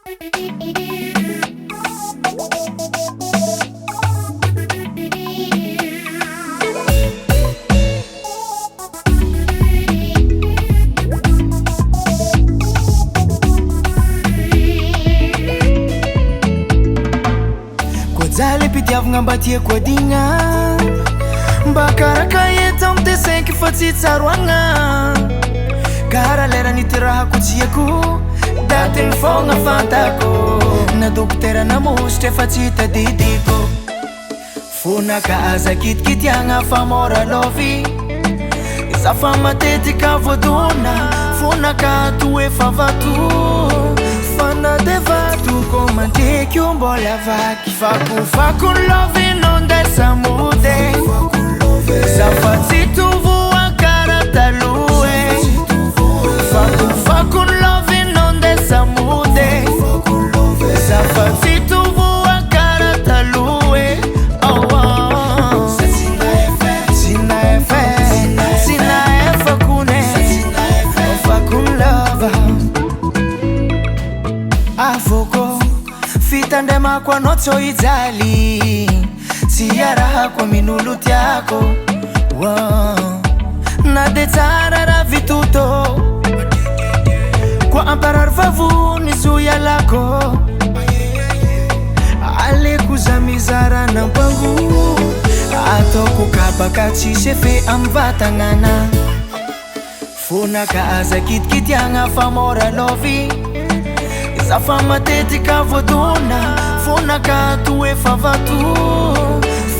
Zaly pitiavagna mba tiako adigna mba karaka eto am tesenky fa tsy tsaroagna kara lera nitirahako tiako datiny fogna fantako na dokotera namositra efa tsy tadidiko fonaka aza kitikitiagna fa mora lovy za fa matetika voadona fonaka to efa vato fana de vato ko manteky mbola vaky fakofako lovy nondesa mode zafa tsy tovoa kara taloe fakofako lovy nondesa mode zafa tsy tovoa kara taloe sina efa kune fakon lova afoko fitandemako anao tsy hijaly tsy iarahako minolo tiako na de tsara raha vitoto koa amparary vavony zo ialako aleko za mizara nampango ataoko kabaka tsisy efe amy vatagnana fonaka aza kitikitiagna fa mora lovy zafa matetika voadona fonaka to efa vato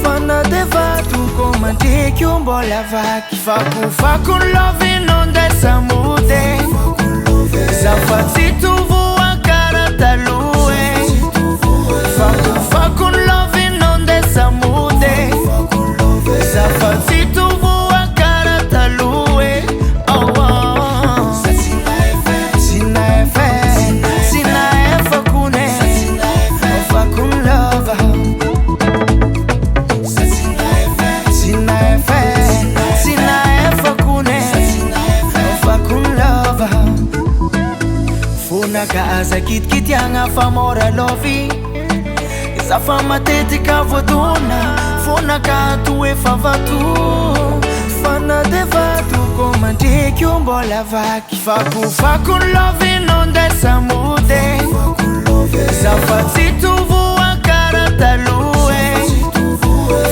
fana de vato ko manteky mbola vaky fakofako lovy nondesa mode zafa tsy tovoa kara taloe fakofako lovy nondesa mode zafa tsy tovoa kara taloe fonaka aza kitikitiagna fa mora lovy zafa matetika voadona fonaka to efa vato fana de vato ko manteky mbola vaky fakofako lovy nondesa mode zafa tsy tovoa kara taloe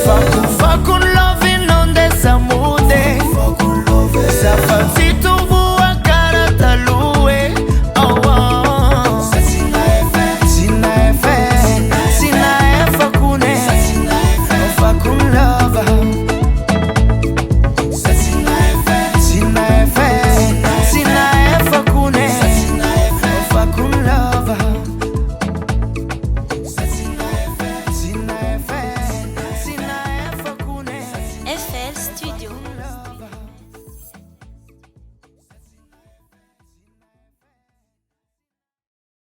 fakofako lovy nondesa mode zafa tsy tovoa kara taloe FL Studio.